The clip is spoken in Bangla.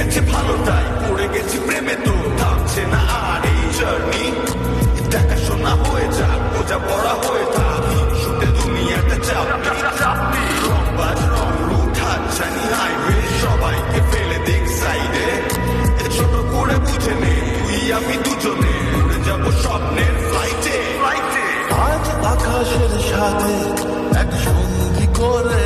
গেছে ভালোটাই, পড়ে গেছি প্রেমে তো থামছে না আর এই জার্নি। দেখাশোনা হয়ে যাক, বোঝা পড়া হয়ে থাক, শুতে দুনিয়াতে চাপনি। রংবাজ রং রুট হাতছানি হাইওয়ে, সবাইকে ফেলে দেখ সাইডে। ছোট করে বুঝে নে, তুই আমি দুজনে উড়ে যাবো স্বপ্নের ফ্লাইটে। আজ আকাশের সাথে এক সঙ্গী করে